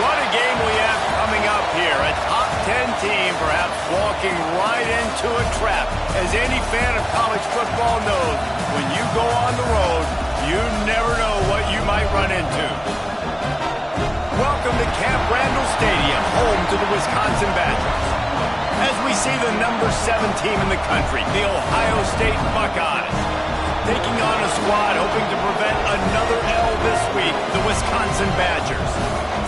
What a game we have coming up here. A top 10 team perhaps walking right into a trap. As any fan of college football knows, when you go on the road, you never know what you might run into. Welcome to Camp Randall Stadium, home to the Wisconsin Badgers. As we see the number 7 team in the country, the Ohio State Buckeyes, taking on a squad hoping to prevent another L this week, the Wisconsin Badgers.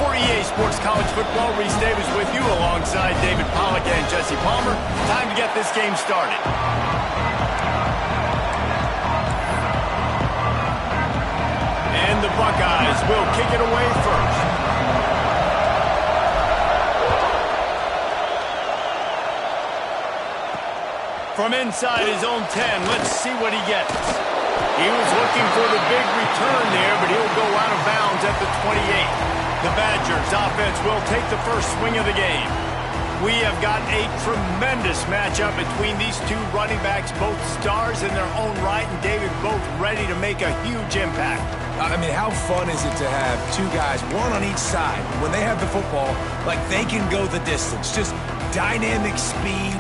For EA Sports College Football, Reese Davis with you alongside David Pollack and Jesse Palmer. Time to get this game started. And the Buckeyes will kick it away first. From inside his own 10, let's see what he gets. He was looking for the big return there, but he'll go out of bounds at the 28. The Badgers offense will take the first swing of the game. We have got a tremendous matchup between these two running backs, both stars in their own right, and David, both ready to make a huge impact. I mean, how fun is it to have two guys, one on each side, when they have the football, like they can go the distance. Just dynamic speed,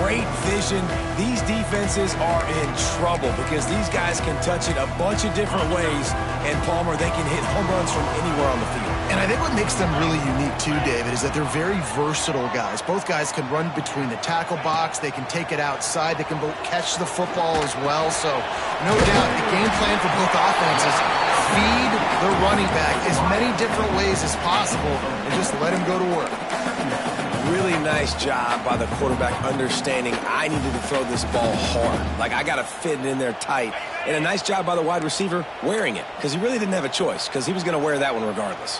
great vision. These defenses are in trouble because these guys can touch it a bunch of different ways, and Palmer, they can hit home runs from anywhere on the field. And I think what makes them really unique too, David, is that they're very versatile guys. Both guys can run between the tackle box. They can take it outside. They can both catch the football as well. So no doubt the game plan for both offenses, feed the running back as many different ways as possible and just let him go to work. Really nice job by the quarterback understanding I needed to throw this ball hard. Like, I got to fit it in there tight. And a nice job by the wide receiver wearing it, because he really didn't have a choice, because he was going to wear that one regardless.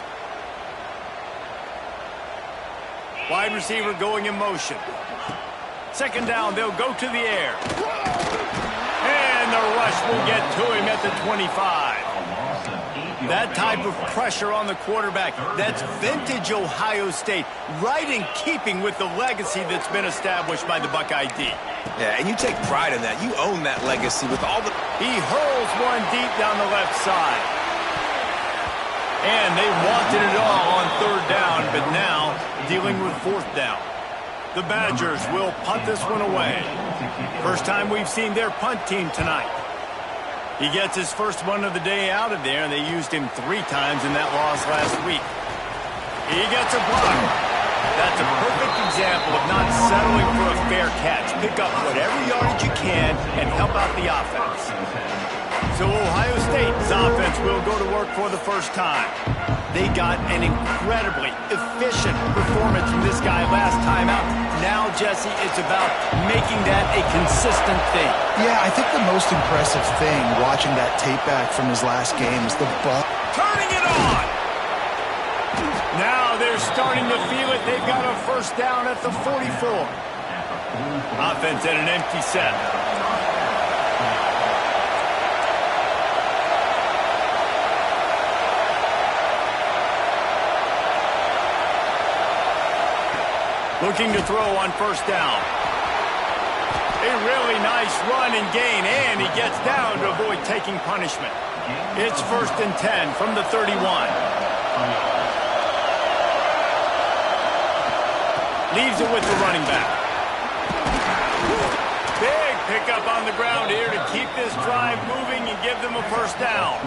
Wide receiver going in motion. Second down, they'll go to the air. And the rush will get to him at the 25. That type of pressure on the quarterback, that's vintage Ohio State, right in keeping with the legacy that's been established by the Buckeye D. Yeah, and you take pride in that. You own that legacy with all the... He hurls one deep down the left side. And they wanted it all on third down, but now dealing with fourth down. The Badgers will punt this one away. First time we've seen their punt team tonight. He gets his first one of the day out of there, and they used him 3 times in that loss last week. He gets a block. That's a perfect example of not settling for a fair catch. Pick up whatever yardage you can and help out the offense. So Ohio State's offense will go to work for the first time. They got an incredibly efficient performance from this guy last time out. Now, Jesse, it's about making that a consistent thing. Yeah, I think the most impressive thing watching that tape back from his last game is the ball. Turning it on! Now they're starting to feel it. They've got a first down at the 44. Offense at an empty set. Looking to throw on first down. A really nice run and gain, and he gets down to avoid taking punishment. It's 1st and 10 from the 31. Leaves it with the running back. Big pickup on the ground here to keep this drive moving and give them a first down.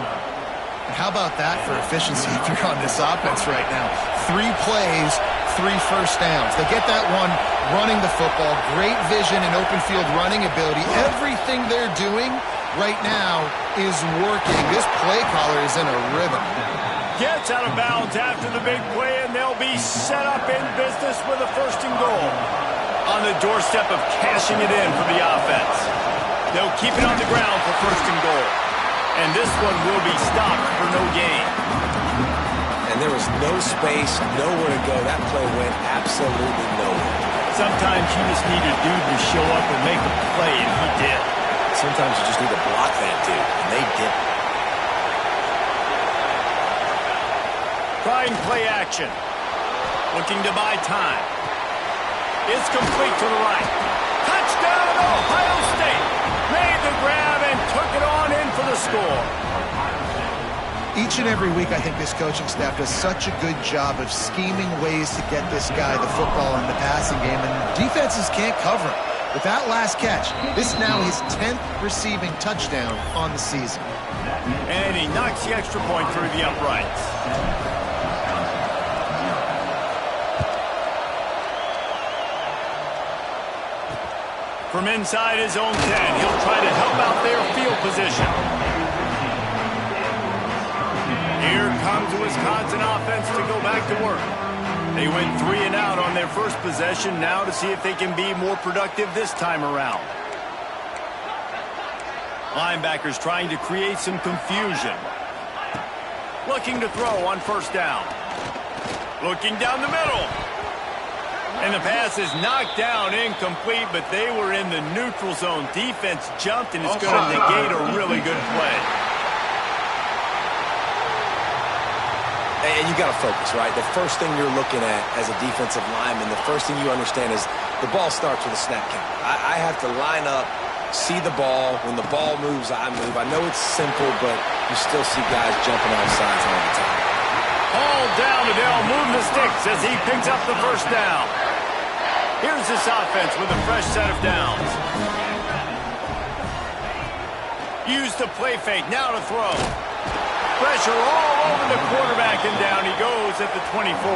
How about that for efficiency if you're on this offense right now? 3 plays, 3 first downs. They get that one running the football. Great vision and open field running ability. Everything they're doing right now is working. This play caller is in a rhythm. Gets out of bounds after the big play, and they'll be set up in business with a 1st and goal. On the doorstep of cashing it in for the offense. They'll keep it on the ground for 1st and goal. And this one will be stopped for no gain. And there was no space, nowhere to go. That play went absolutely nowhere. Sometimes you just need a dude to show up and make a play, and he did. Sometimes you just need to block that dude, and they didn't. Trying play action. Looking to buy time. It's complete to the right. Touchdown, Ohio State. Made the grab and took it on in for the score. Each and every week, I think this coaching staff does such a good job of scheming ways to get this guy the football in the passing game, and defenses can't cover him. With that last catch, this is now his 10th receiving touchdown on the season. And he knocks the extra point through the uprights. From inside his own 10, he'll try to help out their field position. Here comes the Wisconsin offense to go back to work. They went 3 and out on their first possession, now to see if they can be more productive this time around. Linebackers trying to create some confusion. Looking to throw on first down. Looking down the middle. And the pass is knocked down, incomplete, but they were in the neutral zone. Defense jumped, and it's going to negate a really good play. And you got to focus, right? The first thing you're looking at as a defensive lineman, the first thing you understand is the ball starts with a snap count. I have to line up, see the ball. When the ball moves, I move. I know it's simple, but you still see guys jumping off sides all the time. All down, and they'll move the sticks as he picks up the first down. Here's this offense with a fresh set of downs. Use the play fake, now to throw. Pressure all over the quarterback, and down he goes at the 24.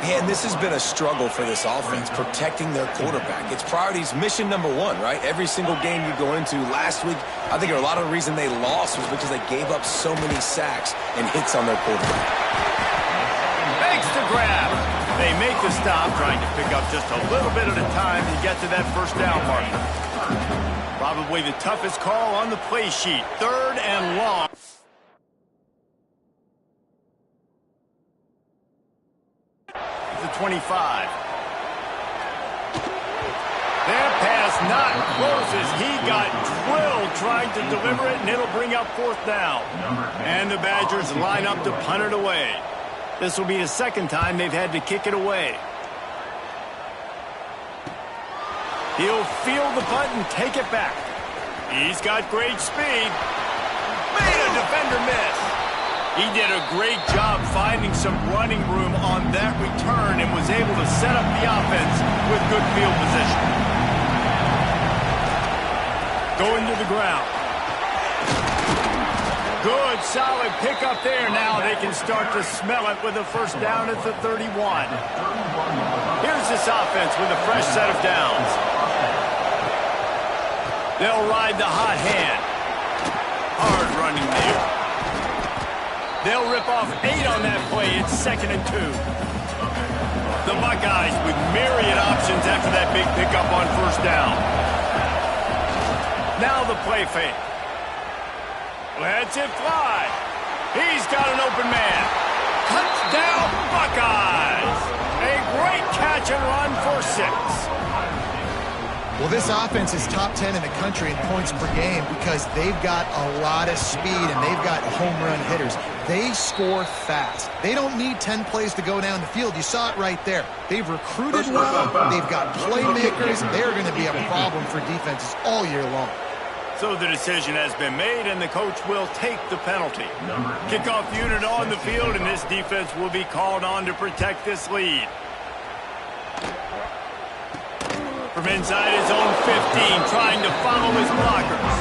Yeah, and this has been a struggle for this offense, protecting their quarterback. It's priorities, mission number one, right? Every single game you go into. Last week, I think a lot of the reason they lost was because they gave up so many sacks and hits on their quarterback. Makes the grab. They make the stop, trying to pick up just a little bit at a time to get to that first down marker. Probably the toughest call on the play sheet. 3rd and long. The 25. That pass not close as he got drilled trying to deliver it, and it'll bring up 4th down. And the Badgers line up to punt it away. This will be the second time they've had to kick it away. He'll field the punt and take it back. He's got great speed. Made a defender miss. He did a great job finding some running room on that return and was able to set up the offense with good field position. Going to the ground. Good, solid pickup there. Now they can start to smell it with a first down at the 31. Here's this offense with a fresh set of downs. They'll ride the hot hand. Hard running there. They'll rip off 8 on that play. It's 2nd and 2. The Buckeyes with myriad options after that big pickup on first down. Now the play fake. Lets it fly. He's got an open man. Touchdown Buckeyes. A great catch and run for 6. Well, this offense is top 10 in the country in points per game because they've got a lot of speed and they've got home run hitters. They score fast. They don't need 10 plays to go down the field. You saw it right there. They've recruited well. They've got playmakers. They're going to be a problem for defenses all year long. So the decision has been made, and the coach will take the penalty. Kickoff unit on the field, and this defense will be called on to protect this lead. From inside his own 15, trying to follow his blockers.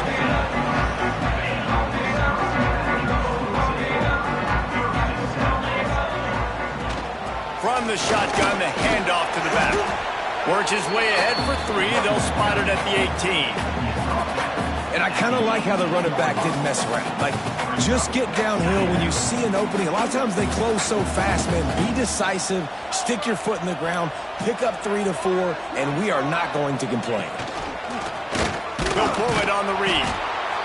From the shotgun, the handoff to the back. Works his way ahead for 3. They'll spot it at the 18. And I kind of like how the running back didn't mess around. Like, just get downhill when you see an opening. A lot of times they close so fast, man. Be decisive, stick your foot in the ground, pick up 3 to 4, and we are not going to complain. He'll pull it on the read.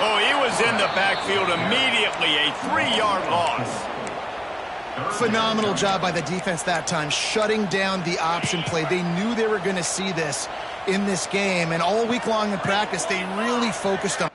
Oh, he was in the backfield immediately. A 3-yard loss. Phenomenal job by the defense that time, shutting down the option play. They knew they were going to see this in this game, and all week long in practice, they really focused on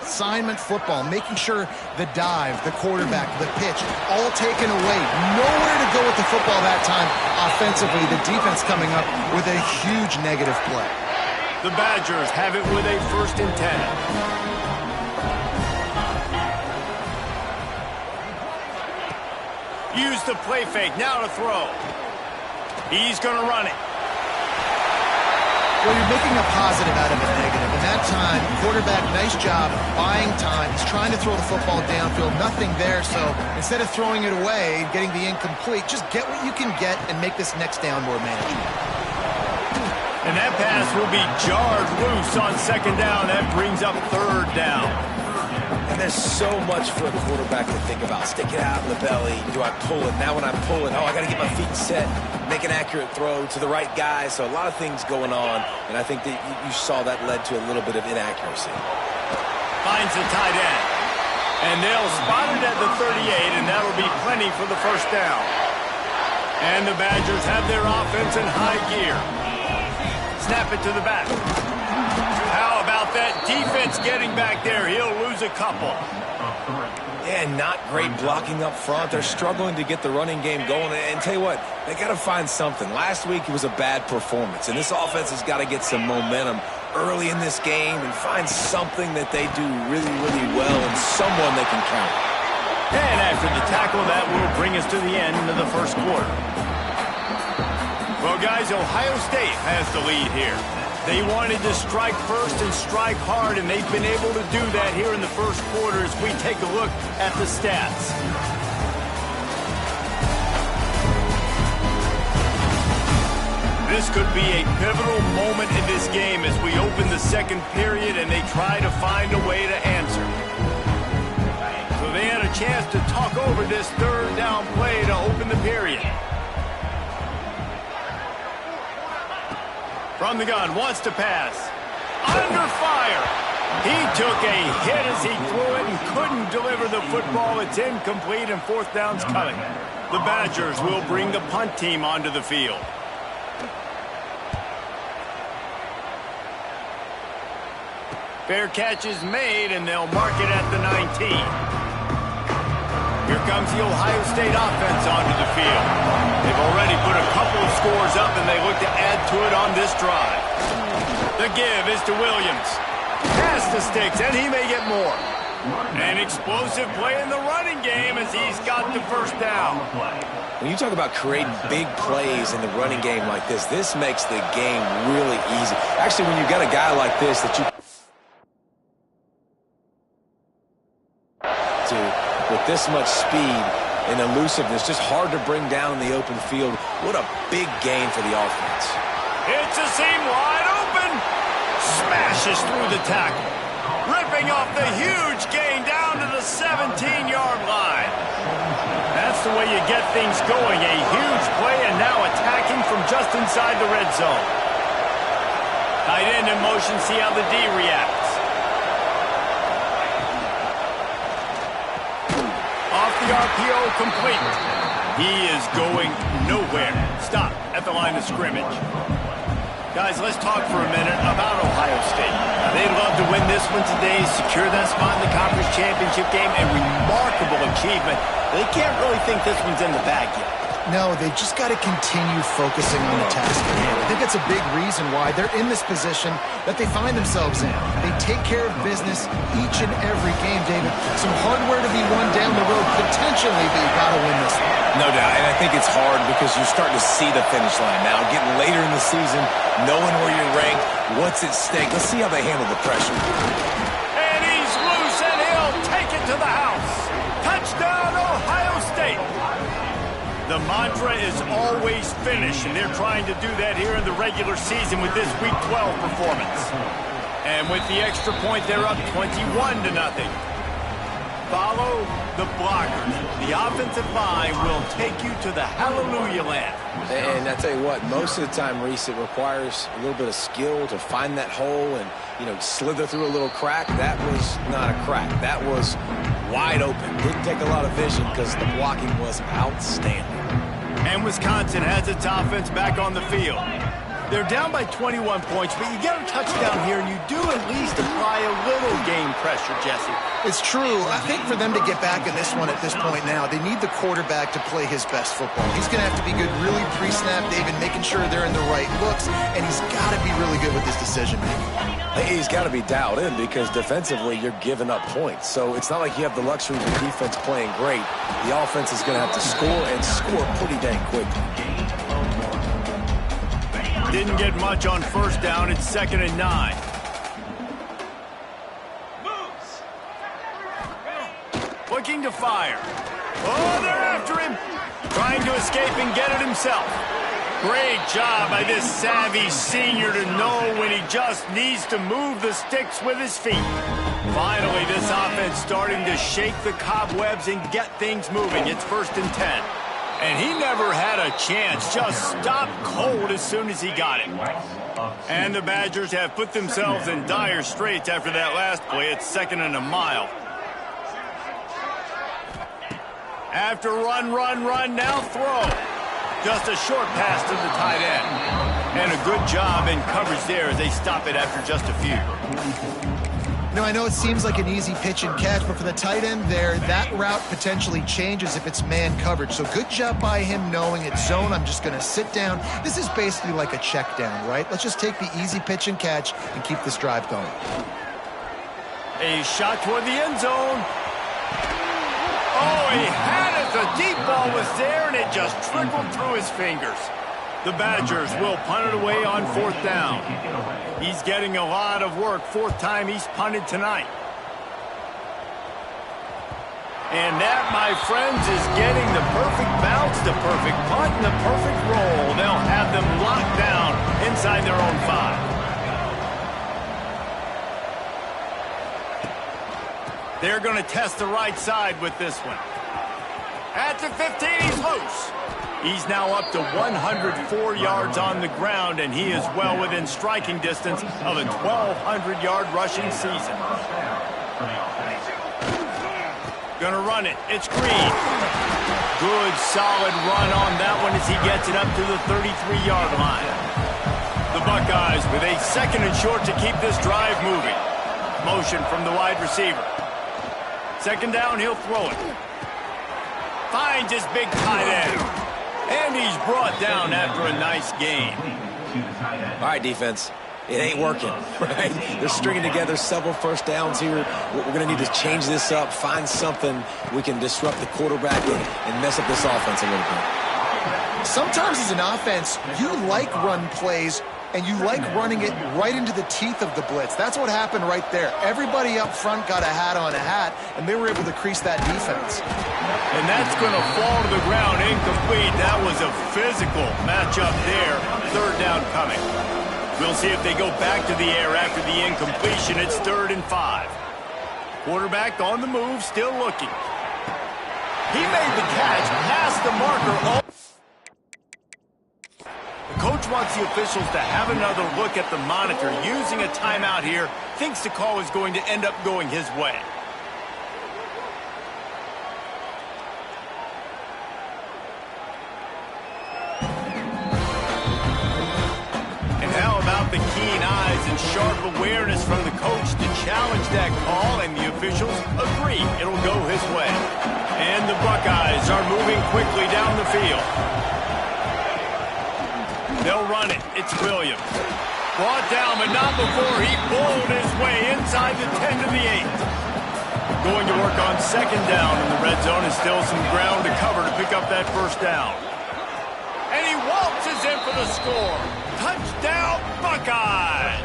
assignment football, making sure the dive, the quarterback, the pitch, all taken away. Nowhere to go with the football that time. Offensively, the defense coming up with a huge negative play. The Badgers have it with a 1st and 10. Use the play fake, now to throw. He's going to run it. Well, you're making a positive out of a negative. And that time, quarterback, nice job buying time. He's trying to throw the football downfield, nothing there. So instead of throwing it away, getting the incomplete, just get what you can get and make this next down more manageable. And that pass will be jarred loose on 2nd down. That brings up 3rd down. And there's so much for a quarterback to think about. Stick it out in the belly. Do I pull it? Now when I pull it, I got to get my feet set, make an accurate throw to the right guy. So a lot of things going on, and I think that you saw that led to a little bit of inaccuracy. Finds the tight end. And they'll spot it at the 38, and that'll be plenty for the 1st down. And the Badgers have their offense in high gear. Snap it to the back. How about that defense getting back there? He'll lose a couple. Yeah, not great blocking up front. They're struggling to get the running game going. And tell you what, they got to find something. Last week it was a bad performance, and this offense has got to get some momentum early in this game and find something that they do really, really well and someone they can count. And after the tackle, that will bring us to the end of the 1st quarter. Well, guys, Ohio State has the lead here. They wanted to strike first and strike hard, and they've been able to do that here in the 1st quarter as we take a look at the stats. This could be a pivotal moment in this game as we open the 2nd period and they try to find a way to answer. So they had a chance to talk over this 3rd down play to open the period. From the gun, wants to pass. Under fire. He took a hit as he threw it and couldn't deliver the football. It's incomplete and 4th down's coming. The Badgers will bring the punt team onto the field. Fair catch is made, and they'll mark it at the 19. Here comes the Ohio State offense onto the field. They've already put a couple of scores up, and they look to add to it on this drive. The give is to Williams. Pass to Sticks, and he may get more. An explosive play in the running game as he's got the 1st down. When you talk about creating big plays in the running game like this makes the game really easy. Actually, when you've got a guy like this that you with this much speed and elusiveness, just hard to bring down in the open field. What a big gain for the offense. It's a seam wide open. Smashes through the tackle. Ripping off the huge gain down to the 17-yard line. That's the way you get things going. A huge play and now attacking from just inside the red zone. Tight end in motion, see how the D reacts. The RPO complete. He is going nowhere. Stop at the line of scrimmage. Guys, let's talk for a minute about Ohio State. Now, they'd love to win this one today, secure that spot in the conference championship game, a remarkable achievement. They can't really think this one's in the bag yet. No, they've just got to continue focusing on the task at hand. I think that's a big reason why they're in this position that they find themselves in. They take care of business each and every game, David. Some hardware to be won down the road, potentially, but you got to win this one. No doubt, and I think it's hard because you're starting to see the finish line now. Getting later in the season, knowing where you're ranked, what's at stake. Let's see how they handle the pressure. And he's loose, and he'll take it to the house. Touchdown, Ohio State. The mantra is always finish, and they're trying to do that here in the regular season with this Week 12 performance. And with the extra point, they're up 21-0. Follow the blockers. The offensive line will take you to the hallelujah land. And I tell you what, most of the time, Reese, it requires a little bit of skill to find that hole and, slither through a little crack. That was not a crack. That was wide open. Didn't take a lot of vision because the blocking was outstanding. And Wisconsin has its offense back on the field. They're down by 21 points, but you get a touchdown here, and you do at least apply a little game pressure, Jesse. It's true. I think for them to get back in this one at this point now, they need the quarterback to play his best football. He's going to have to be good really pre-snap, David, making sure they're in the right looks, and he's got to be really good with his decision-making. He's got to be dialed in because defensively you're giving up points. So it's not like you have the luxury of the defense playing great. The offense is going to have to score and score pretty dang quickly. Didn't get much on first down. It's 2nd and 9. Looking to fire. Oh, they're after him. Trying to escape and get it himself. Great job by this savvy senior to know when he just needs to move the sticks with his feet. Finally, this offense starting to shake the cobwebs and get things moving. It's 1st and 10. And he never had a chance, just stopped cold as soon as he got it. And the Badgers have put themselves in dire straits after that last play. It's 2nd and a mile. After run, now throw. Just a short pass to the tight end. And a good job in coverage there as they stop it after just a few. I know it seems like an easy pitch and catch, but for the tight end there, that route potentially changes if it's man coverage. So good job by him knowing it's zone. I'm just going to sit down. This is basically like a check down, right? Let's just take the easy pitch and catch and keep this drive going. A shot toward the end zone. Oh, he had it. The deep ball was there, and it just trickled through his fingers. The Badgers will punt it away on 4th down. He's getting a lot of work. 4th time he's punted tonight. And that, my friends, is getting the perfect bounce, the perfect punt, and the perfect roll. They'll have them locked down inside their own 5. They're going to test the right side with this one. At the 15, he's loose. He's now up to 104 yards on the ground, and he is well within striking distance of a 1,200-yard rushing season. Gonna run it. It's Green. Good, solid run on that one as he gets it up to the 33-yard line. The Buckeyes with a 2nd and short to keep this drive moving. Motion from the wide receiver. 2nd down, he'll throw it. Finds his big tight end. And he's brought down after a nice gain. All right, defense. It ain't working, right? They're stringing together several first downs here. We're going to need to change this up, find something we can disrupt the quarterback and mess up this offense a little bit. Sometimes as an offense, you like run plays, and you like running it right into the teeth of the blitz. That's what happened right there. Everybody up front got a hat on a hat, and they were able to crease that defense. And that's going to fall to the ground incomplete. That was a physical matchup there. 3rd down coming. We'll see if they go back to the air after the incompletion. It's 3rd and 5. Quarterback on the move, still looking. He made the catch past the marker. The coach wants the officials to have another look at the monitor. Using a timeout here, thinks the call is going to end up going his way. And how about the keen eyes and sharp awareness from the coach to challenge that call, and the officials agree it'll go his way. And the Buckeyes are moving quickly down the field. They'll run it. It's Williams. Brought down, but not before he bowled his way inside the 10 to the 8. Going to work on 2nd down in the red zone, and still some ground to cover to pick up that 1st down. And he waltzes in for the score. Touchdown, Buckeyes!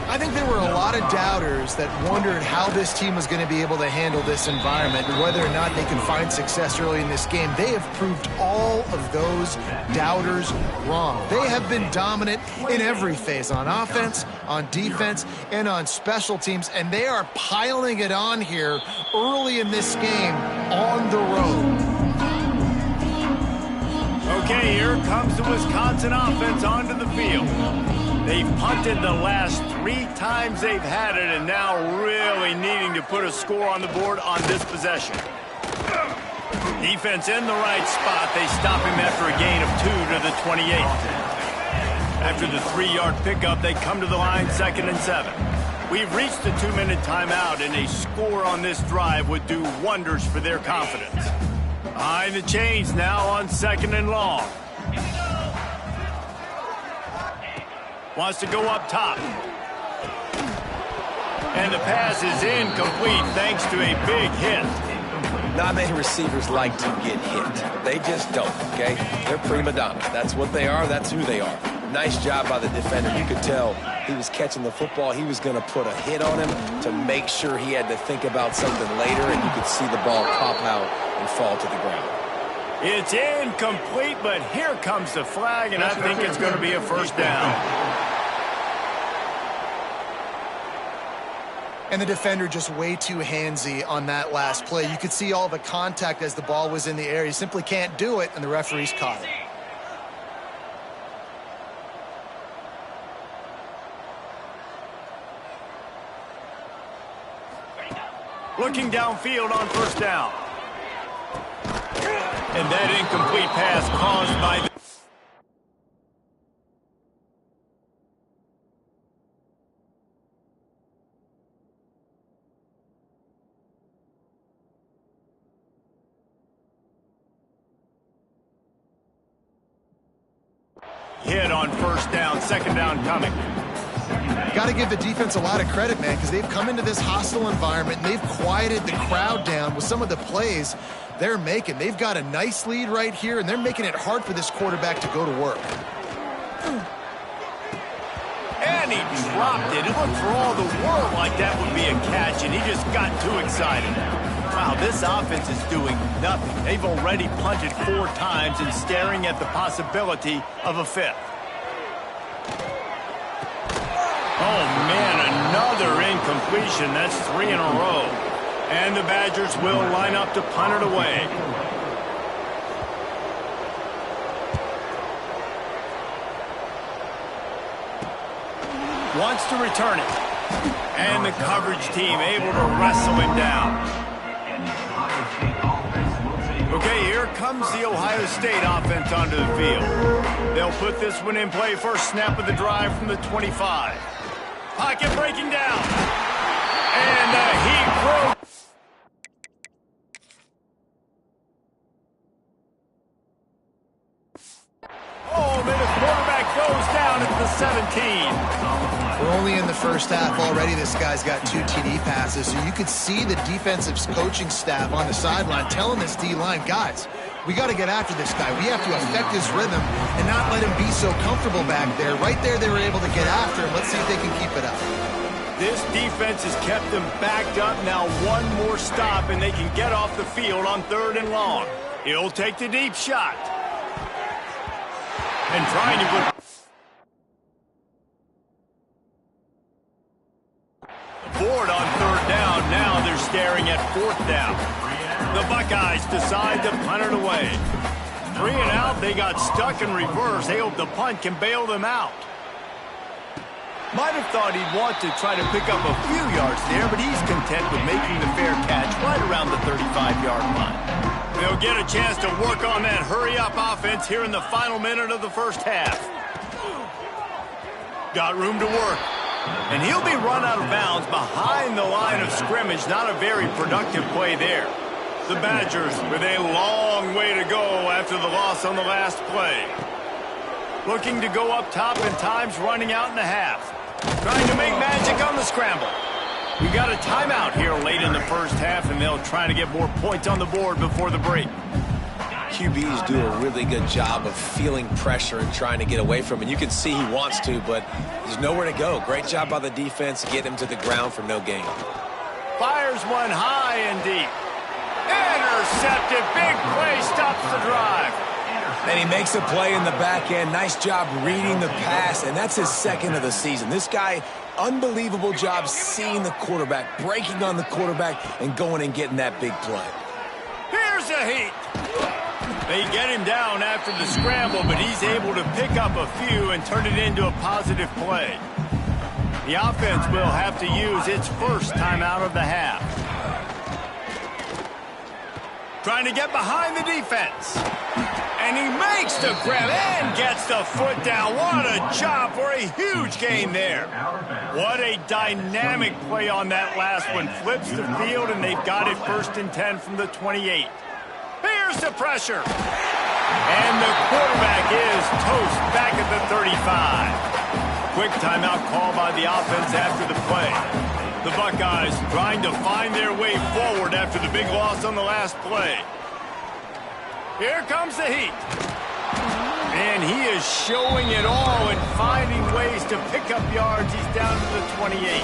I think there were a lot of doubters that wondered how this team was going to be able to handle this environment and whether or not they can find success early in this game. They have proved all of those doubters wrong. They have been dominant in every phase, on offense, on defense, and on special teams, and they are piling it on here early in this game on the road. Okay, here comes the Wisconsin offense onto the field. They've punted the last 3 times they've had it, and now really needing to put a score on the board on this possession. Defense in the right spot. They stop him after a gain of 2 to the 28. After the 3-yard pickup, they come to the line 2nd and 7. We've reached the 2-minute timeout, and a score on this drive would do wonders for their confidence. Behind the chains now on 2nd and long. Wants to go up top. And the pass is incomplete thanks to a big hit. Not many receivers like to get hit. They just don't, okay? They're prima donnas. That's what they are. That's who they are. Nice job by the defender. You could tell he was catching the football. He was going to put a hit on him to make sure he had to think about something later, and you could see the ball pop out and fall to the ground. It's incomplete, but here comes the flag, and I think it's going to be a first down. And the defender just way too handsy on that last play. You could see all the contact as the ball was in the air. He simply can't do it, and the referee's caught it. Looking downfield on first down. And that incomplete pass caused by the... hit on first down, 2nd down coming. Got to give the defense a lot of credit, man, because they've come into this hostile environment and they've quieted the crowd down with some of the plays they're making. They've got a nice lead right here, and they're making it hard for this quarterback to go to work. And he dropped it. It looked for all the world like that would be a catch, and he just got too excited. Wow, this offense is doing nothing. They've already punted 4 times and staring at the possibility of a 5th. Oh, man, another incompletion. That's 3 in a row. And the Badgers will line up to punt it away. Wants to return it. And the coverage team able to wrestle him down. Okay, here comes the Ohio State offense onto the field. They'll put this one in play first snap of the drive from the 25. Pocket breaking down. And he broke. Oh, then the quarterback goes down at the 17. We're only in the first half already. This guy's got 2 TD passes. So you could see the defensive coaching staff on the sideline telling this D-line, guys, we got to get after this guy. We have to affect his rhythm and not let him be so comfortable back there. Right there, they were able to get after him. Let's see if they can keep it up. This defense has kept them backed up. Now one more stop, and they can get off the field on 3rd and long. He'll take the deep shot. And trying to put... Ford on 3rd down. Now they're staring at 4th down. The Buckeyes decide to punt it away. 3 and out. They got stuck in reverse. They hope the punt can bail them out. Might have thought he'd want to try to pick up a few yards there, but he's content with making the fair catch right around the 35-yard line. They'll get a chance to work on that hurry-up offense here in the final minute of the first half. Got room to work. And he'll be run out of bounds behind the line of scrimmage. Not a very productive play there. The Badgers with a long way to go after the loss on the last play. Looking to go up top, and time's running out in the half. Trying to make magic on the scramble. We got a timeout here late in the first half, and they'll try to get more points on the board before the break. QBs do a really good job of feeling pressure and trying to get away from it. You can see he wants to, but there's nowhere to go. Great job by the defense, get him to the ground for no gain. Fires one high and deep. Intercepted. Big play stops the drive. And he makes a play in the back end. Nice job reading the pass, and that's his 2nd of the season. This guy, unbelievable job seeing the quarterback, breaking on the quarterback, and going and getting that big play. Here's a heat. They get him down after the scramble, but he's able to pick up a few and turn it into a positive play. The offense will have to use its first timeout of the half. Trying to get behind the defense. And he makes the grab and gets the foot down. What a job for a huge gain there. What a dynamic play on that last one. Flips the field, and they've got it 1st and 10 from the 28. Here's the pressure. And the quarterback is toast back at the 35. Quick timeout call by the offense after the play. The Buckeyes trying to find their way forward after the big loss on the last play. Here comes the heat. And he is showing it all and finding ways to pick up yards. He's down to the 28.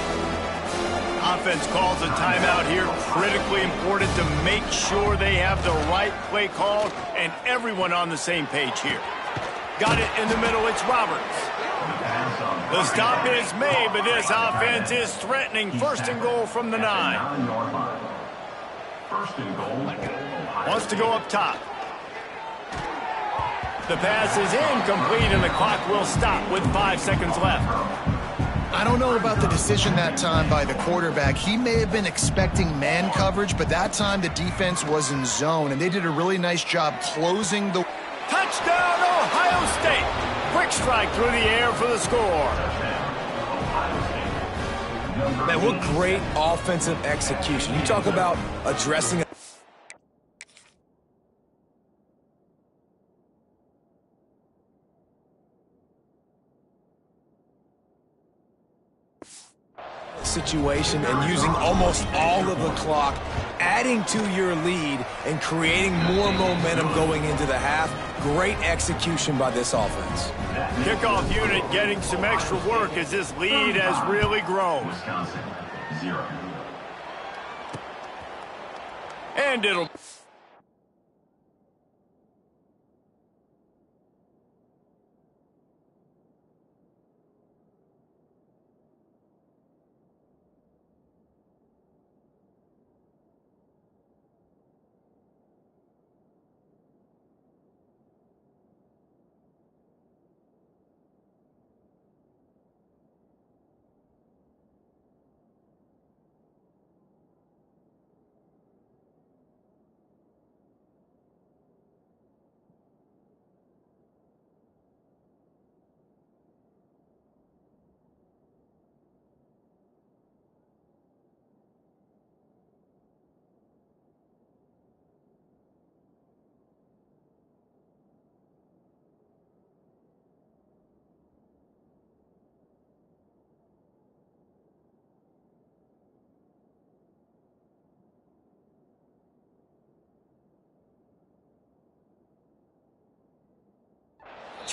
Offense calls a timeout here. Critically important to make sure they have the right play called and everyone on the same page here. Got it in the middle. It's Roberts. The stop is made, but this offense is threatening. 1st and goal from the 9. Wants to go up top. The pass is incomplete, and the clock will stop with 5 seconds left. I don't know about the decision that time by the quarterback. He may have been expecting man coverage, but that time the defense was in zone, and they did a really nice job closing the... Touchdown, Ohio State! Quick strike through the air for the score. Man, what great offensive execution. You talk about addressing... situation and using almost all of the clock, adding to your lead and creating more momentum going into the half. Great execution by this offense. Kickoff unit getting some extra work as this lead has really grown. Wisconsin, 0. And it'll...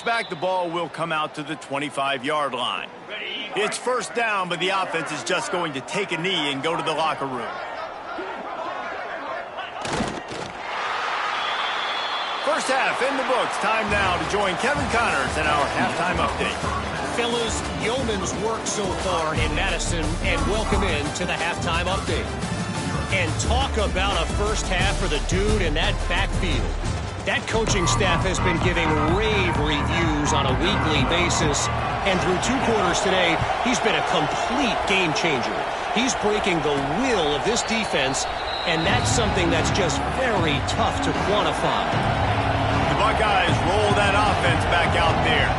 back, the ball will come out to the 25-yard line. It's 1st down, but the offense is just going to take a knee and go to the locker room. First half in the books. Time now to join Kevin Connors in our halftime update. Fellas, yeoman's work so far in Madison, and welcome in to the halftime update. And talk about a first half for the dude in that backfield. That coaching staff has been giving rave reviews on a weekly basis, and through 2 quarters today, he's been a complete game changer. He's breaking the will of this defense, and that's something that's just very tough to quantify. The Buckeyes roll that offense back out there.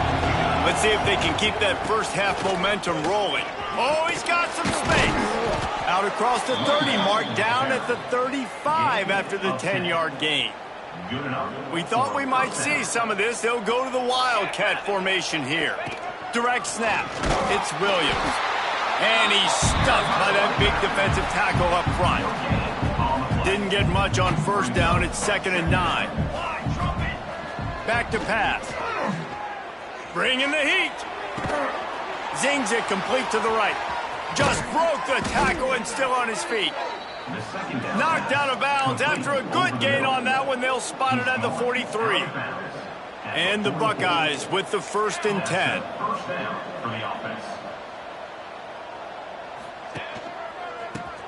Let's see if they can keep that first half momentum rolling. Oh, he's got some space. Out across the 30 mark, down at the 35 after the 10-yard gain. We thought we might see some of this. They'll go to the Wildcat formation here. Direct snap. It's Williams. And he's stuffed by that big defensive tackle up front. Didn't get much on 1st down. It's 2nd and 9. Back to pass. Bringing the heat. Zings it complete to the right. Just broke the tackle and still on his feet. Knocked out of bounds after a good gain on that one. They'll spot it at the 43. And the Buckeyes with the 1st and 10.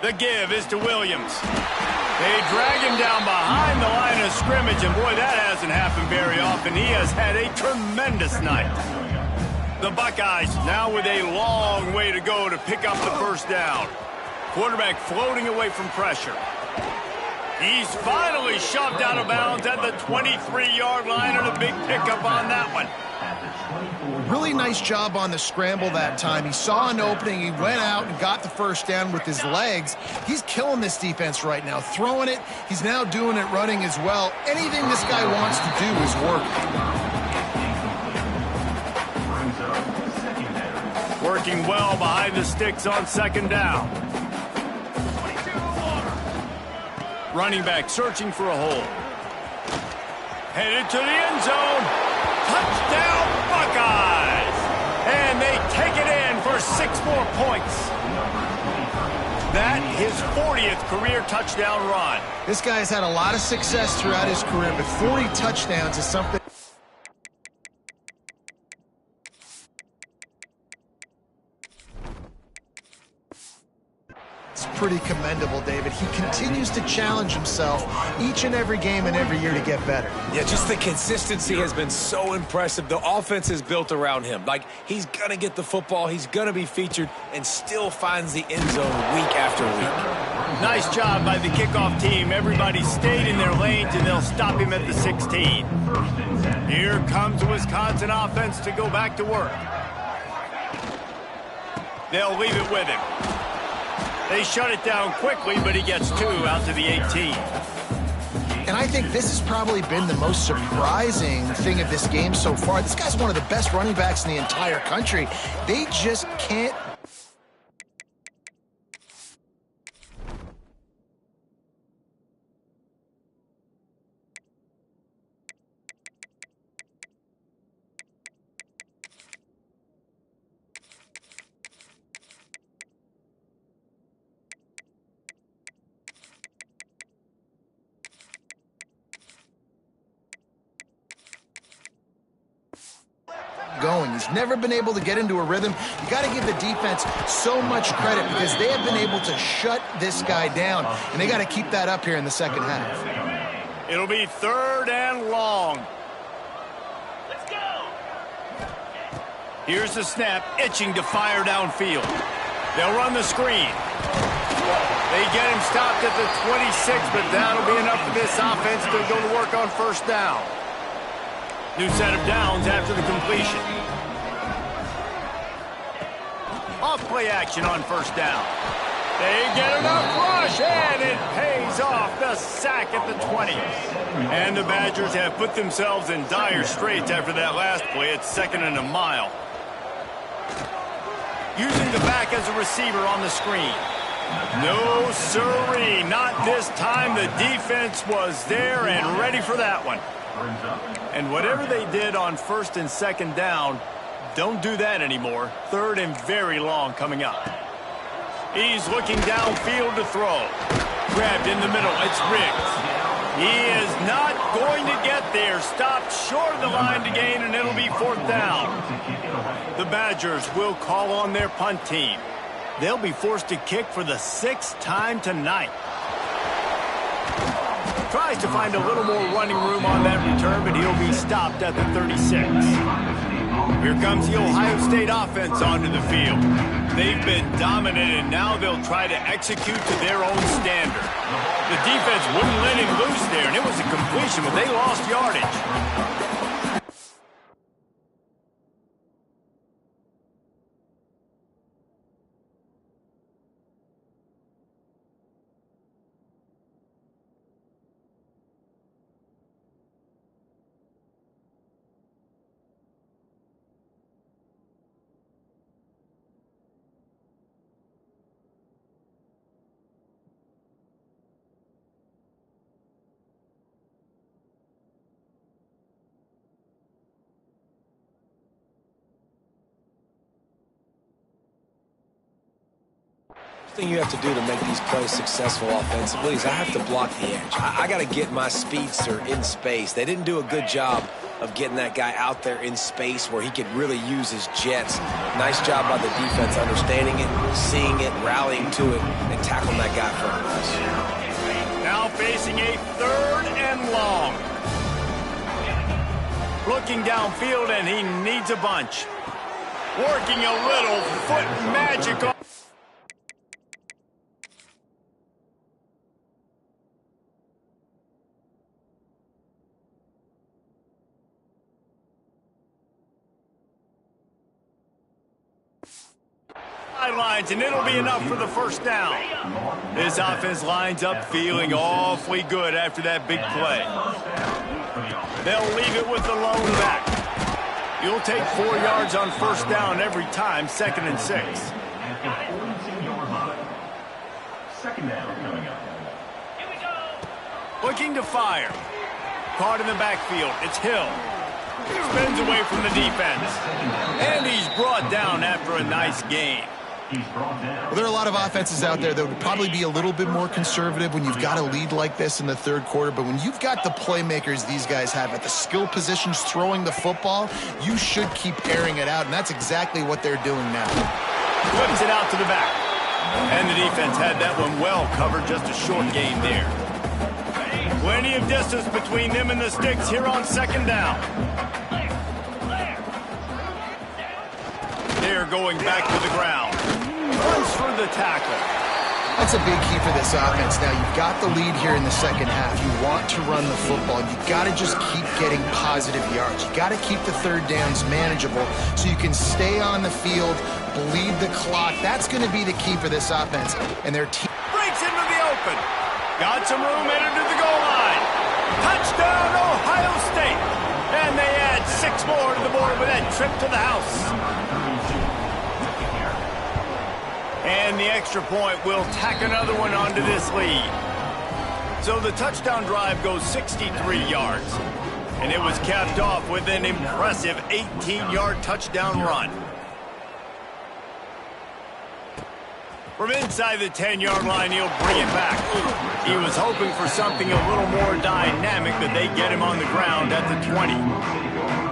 The give is to Williams. They drag him down behind the line of scrimmage, and boy, that hasn't happened very often. He has had a tremendous night. The Buckeyes now with a long way to go to pick up the 1st down. Quarterback floating away from pressure. He's finally shoved out of bounds at the 23-yard line, and a big pickup on that one. Really nice job on the scramble that time. He saw an opening, he went out and got the first down with his legs. He's killing this defense right now, throwing it. He's now doing it running as well. Anything this guy wants to do is working. Working well behind the sticks on second down. Running back searching for a hole. Headed to the end zone. Touchdown, Buckeyes! And they take it in for 6 more points. That his 40th career touchdown run. This guy has had a lot of success throughout his career, but 40 touchdowns is something. Pretty commendable, David. He continues to challenge himself each and every game and every year to get better. Yeah, just the consistency has been so impressive. The offense is built around him. Like, he's going to get the football, he's going to be featured, and still finds the end zone week after week. Nice job by the kickoff team. Everybody stayed in their lanes, and they'll stop him at the 16. Here comes the Wisconsin offense to go back to work. They'll leave it with him. They shut it down quickly, but he gets 2 out to the 18. And I think this has probably been the most surprising thing of this game so far. This guy's one of the best running backs in the entire country. They just can't. Going. He's never been able to get into a rhythm. You got to give the defense so much credit because they have been able to shut this guy down, and they got to keep that up here in the second half. It'll be 3rd and long. Let's go. Here's the snap, itching to fire downfield. They'll run the screen. They get him stopped at the 26, but that'll be enough for this offense to go to work on 1st down. New set of downs after the completion. Off play action on 1st down. They get enough rush, and it pays off. The sack at the 20. And the Badgers have put themselves in dire straits after that last play. It's 2nd and a mile. Using the back as a receiver on the screen. No sirree, not this time. The defense was there and ready for that one. And whatever they did on 1st and 2nd down, don't do that anymore. 3rd and very long coming up. He's looking downfield to throw. Grabbed in the middle. It's Riggs. He is not going to get there. Stopped short of the line to gain, and it'll be 4th down. The Badgers will call on their punt team. They'll be forced to kick for the 6th time tonight. Tries to find a little more running room on that return, but he'll be stopped at the 36. Here comes the Ohio State offense onto the field. They've been dominant, and now they'll try to execute to their own standard. The defense wouldn't let him loose there, and it was a completion, but they lost yardage. Thing you have to do to make these plays successful offensively is I have to block the edge. I got to get my speedster in space. They didn't do a good job of getting that guy out there in space where he could really use his jets. Nice job by the defense understanding it, seeing it, rallying to it, and tackling that guy for a rush. Now facing a 3rd and long. Looking downfield, and he needs a bunch. Working a little foot magic on. sidelines, and it'll be enough for the first down. This offense lines up feeling awfully good after that big play. They'll leave it with the lone back. You'll take 4 yards on first down every time, 2nd and 6. Second down coming up. Looking to fire. Caught in the backfield. It's Hill. Spins away from the defense. And he's brought down after a nice gain. Well, there are a lot of offenses out there that would probably be a little bit more conservative when you've got a lead like this in the third quarter. But when you've got the playmakers these guys have at the skill positions throwing the football, you should keep airing it out. And that's exactly what they're doing now. Flips it out to the back. And the defense had that one well covered, just a short gain there. Plenty of distance between them and the sticks here on 2nd down. They're going back to the ground. Runs for the tackle. That's a big key for this offense. Now, you've got the lead here in the second half. You want to run the football. You've got to just keep getting positive yards. You've got to keep the third downs manageable so you can stay on the field, bleed the clock. That's going to be the key for this offense. And their team Breaks into the open. Got some room headed to the goal line. Touchdown, Ohio State. And they add 6 more to the board with that trip to the house. And the extra point will tack another one onto this lead. So the touchdown drive goes 63 yards. And it was capped off with an impressive 18-yard touchdown run. From inside the 10-yard line, he'll bring it back. He was hoping for something a little more dynamic, but they get him on the ground at the 20.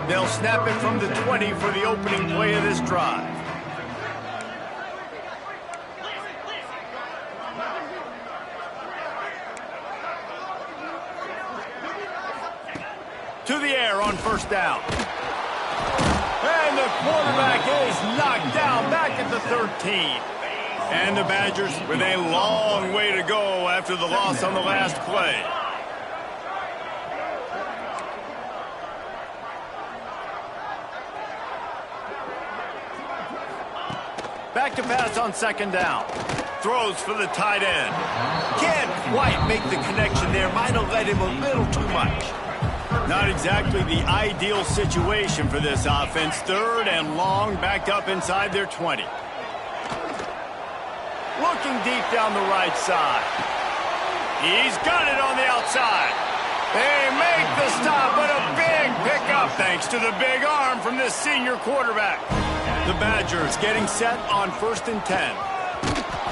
They'll snap it from the 20 for the opening play of this drive. To the air on first down. And the quarterback is knocked down back at the 13. And the Badgers with a long way to go after the loss on the last play. Back to pass on 2nd down. Throws for the tight end. Can't quite make the connection there. Might have led him a little too much. Not exactly the ideal situation for this offense. 3rd and long, backed up inside their 20. Looking deep down the right side. He's got it on the outside. They make the stop, but a big pickup thanks to the big arm from this senior quarterback. The Badgers getting set on 1st and 10.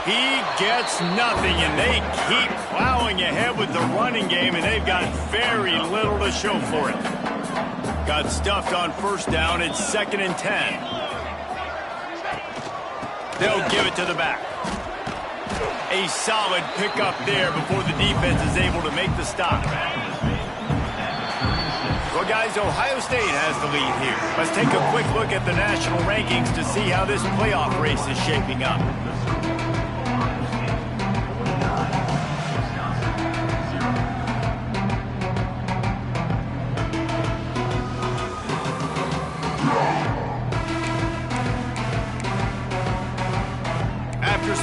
He gets nothing, and they keep plowing ahead with the running game, and they've got very little to show for it. Got stuffed on first down. It's 2nd and 10. They'll give it to the back. A solid pickup there before the defense is able to make the stop. Well, guys, Ohio State has the lead here. Let's take a quick look at the national rankings to see how this playoff race is shaping up.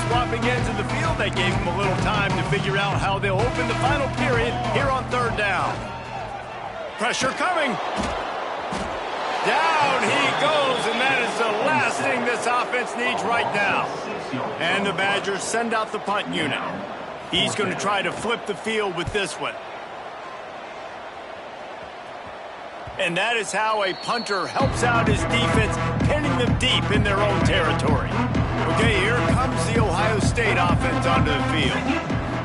Swapping ends of the field, they gave him a little time to figure out how they'll open the final period here on 3rd down. Pressure coming. Down he goes, and that is the last thing this offense needs right now. And the Badgers send out the punt unit. He's going to try to flip the field with this one. And that is how a punter helps out his defense, pinning them deep in their own territory. Okay, here comes the Ohio State offense onto the field.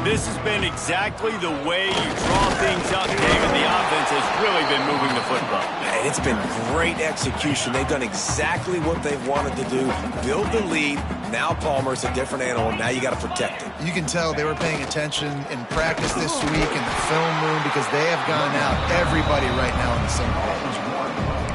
This has been exactly the way you draw things up, David. The offense has really been moving the football. And it's been great execution. They've done exactly what they've wanted to do. Build the lead. Now Palmer's a different animal. Now you got to protect it. You can tell they were paying attention in practice this week in the film room because they have gone out, everybody right now on the same page.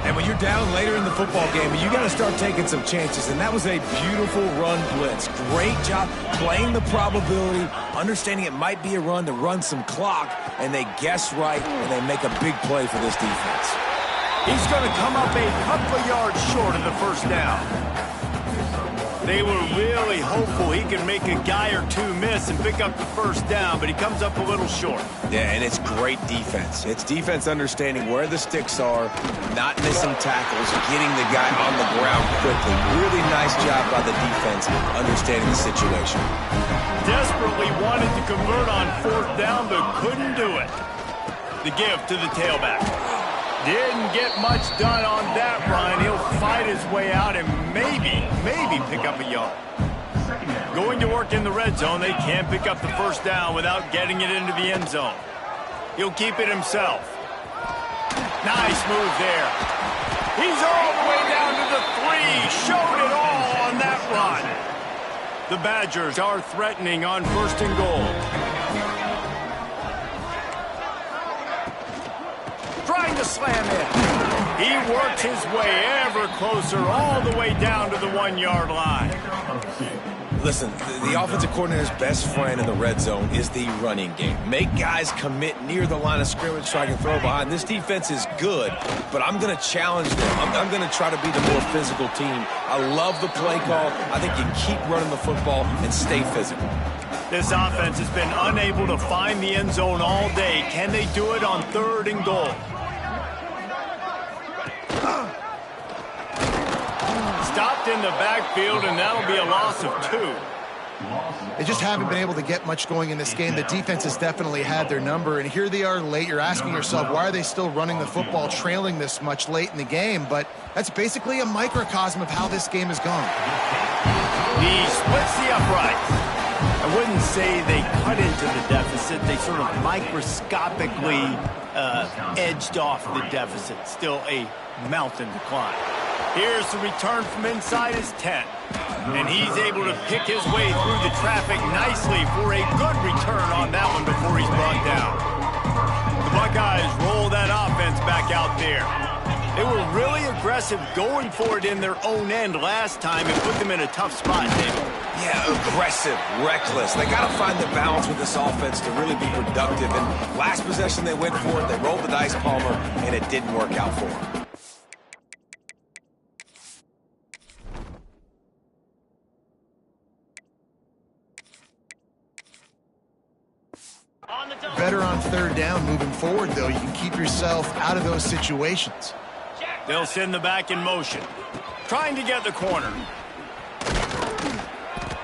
And when you're down later in the football game, you got to start taking some chances. And that was a beautiful run blitz. Great job playing the probability, understanding it might be a run to run some clock, and they guess right, and they make a big play for this defense. He's going to come up a couple of yards short of the first down. They were really hopeful he could make a guy or two miss and pick up the first down, but he comes up a little short. Yeah, and it's great defense. It's defense understanding where the sticks are, not missing tackles, getting the guy on the ground quickly. Really nice job by the defense understanding the situation. Desperately wanted to convert on fourth down, but couldn't do it. The give to the tailback. Didn't get much done on that run. He'll fight his way out and maybe pick up a yard. Going to work in the red zone, they can't pick up the first down without getting it into the end zone. He'll keep it himself. Nice move there. He's all the way down to the 3. Showed it all on that run. The Badgers are threatening on first and goal. Trying to slam in. He works his way ever closer all the way down to the 1-yard line. Listen, the offensive coordinator's best friend in the red zone is the running game. Make guys commit near the line of scrimmage so I can throw behind. This defense is good, but I'm going to challenge them. I'm going to try to be the more physical team. I love the play call. I think you keep running the football and stay physical. This offense has been unable to find the end zone all day. Can they do it on third and goal? Stopped in the backfield, and that'll be a loss of 2. They just haven't been able to get much going in this game. The defense has definitely had their number, and here they are late. You're asking yourself, why are they still running the football, trailing this much late in the game? But that's basically a microcosm of how this game has gone. He splits the uprights. I wouldn't say they cut into the deficit. They sort of microscopically edged off the deficit. Still a mountain to climb. Here's the return from inside his 10. And he's able to pick his way through the traffic nicely for a good return on that one before he's brought down. The Buckeyes roll that offense back out there. They were really aggressive going for it in their own end last time and put them in a tough spot, David. Yeah, aggressive, reckless. They got to find the balance with this offense to really be productive. And last possession they went for it, they rolled the dice, Palmer, and it didn't work out for them. Better on third down moving forward, though. You can keep yourself out of those situations. They'll send the back in motion. Trying to get the corner.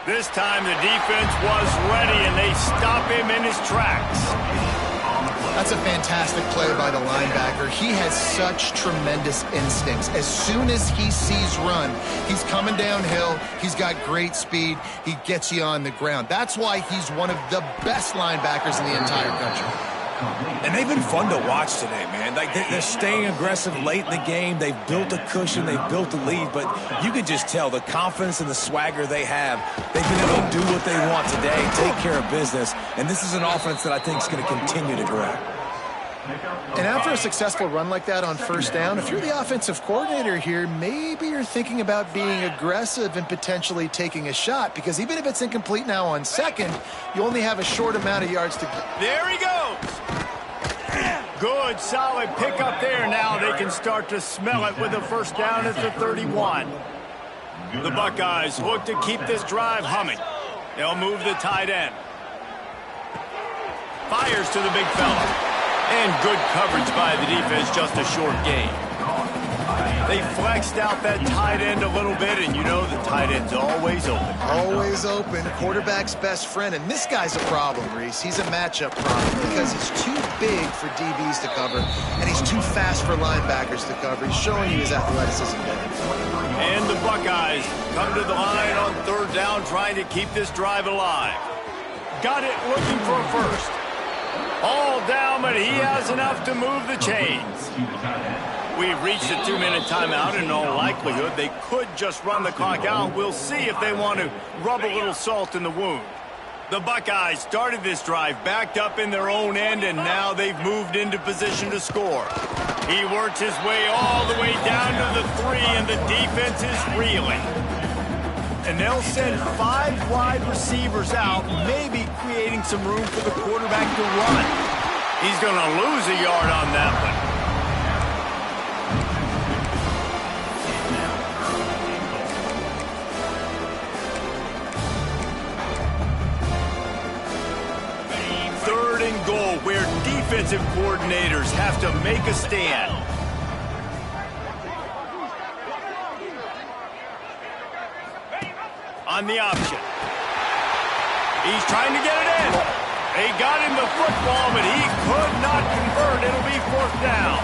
This time the defense was ready, and they stop him in his tracks. That's a fantastic play by the linebacker. He has such tremendous instincts. As soon as he sees run, he's coming downhill. He's got great speed. He gets you on the ground. That's why he's one of the best linebackers in the entire country. And they've been fun to watch today, man. Like they're staying aggressive late in the game. They've built a cushion. They've built a lead. But you can just tell the confidence and the swagger they have. They've been able to do what they want today, take care of business. And this is an offense that I think is going to continue to grow. And after a successful run like that on first down, if you're the offensive coordinator here, maybe you're thinking about being aggressive and potentially taking a shot, because even if it's incomplete now on second, you only have a short amount of yards to go. There he goes. Good, solid pickup there. Now they can start to smell it with a first down at the 31. The Buckeyes look to keep this drive humming. They'll move the tight end. Fires to the big fella. And good coverage by the defense, just a short gain. They flexed out that tight end a little bit, and you know the tight end's always open. Always open, quarterback's best friend. And this guy's a problem, Reese. He's a matchup problem because he's too big for DBs to cover, and he's too fast for linebackers to cover. He's showing you his athleticism there. And the Buckeyes come to the line on third down, trying to keep this drive alive. Got it, looking for a first. All down, but he has enough to move the chains. We've reached a 2-minute timeout, and in all likelihood, they could just run the clock out. We'll see if they want to rub a little salt in the wound. The Buckeyes started this drive backed up in their own end, and now they've moved into position to score. He works his way all the way down to the 3, and the defense is reeling. And they'll send 5 wide receivers out, maybe creating some room for the quarterback to run. He's going to lose a yard on that one. defensive coordinators have to make a stand. On the option. He's trying to get it in. They got him the football, but he could not convert. It'll be 4th down.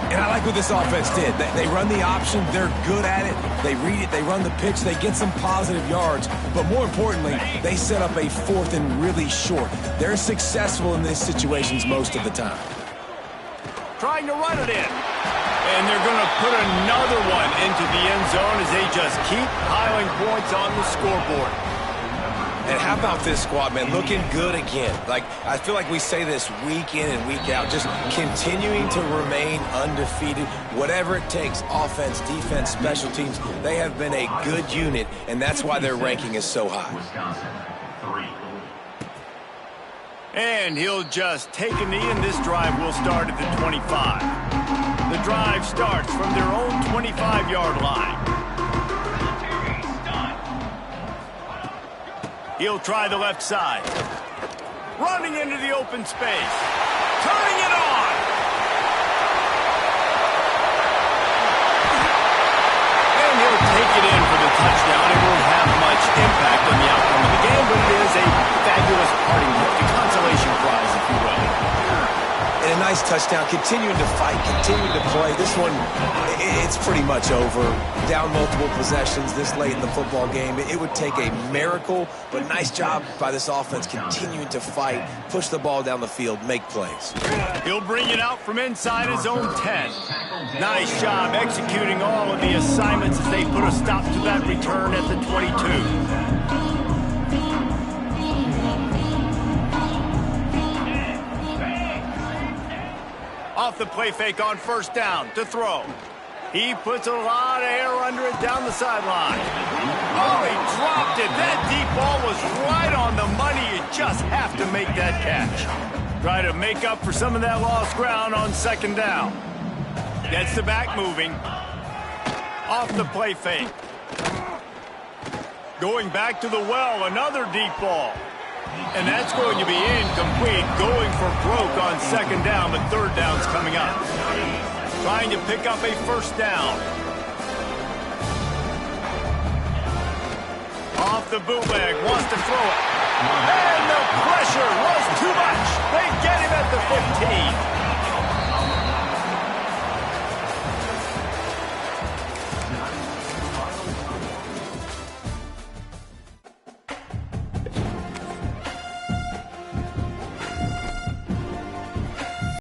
And I like what this offense did. They run the option. They're good at it. They read it. They run the pitch. They get some positive yards. But more importantly, they set up a 4th and really short. They're successful in these situations most of the time. Trying to run it in. And they're going to put another one into the end zone as they just keep piling points on the scoreboard. And how about this squad, man? Looking good again. Like, I feel like we say this week in and week out, just continuing to remain undefeated. Whatever it takes, offense, defense, special teams, they have been a good unit, and that's why their ranking is so high. Wisconsin, 3. And he'll just take a knee, and this drive will start at the 25. The drive starts from their own 25-yard line. He'll try the left side. Running into the open space. Turning it on. And he'll take it in for the touchdown. It won't have much impact on the outcome of the game, but it is a fabulous parting gift, a consolation prize, if you will. And a nice touchdown, continuing to fight, continuing to play. This one, it's pretty much over. Down multiple possessions this late in the football game. It would take a miracle, but nice job by this offense continuing to fight, push the ball down the field, make plays. He'll bring it out from inside his own 10. Nice job executing all of the assignments as they put a stop to that return at the 22. Off the play fake on 1st down to throw. He puts a lot of air under it down the sideline. Oh, he dropped it. That deep ball was right on the money. You just have to make that catch. Try to make up for some of that lost ground on 2nd down. Gets the back moving. Off the play fake. Going back to the well, another deep ball. And that's going to be incomplete, going for broke on 2nd down, but 3rd down's coming up. Trying to pick up a 1st down. Off the bootleg, wants to throw it. And the pressure was too much. They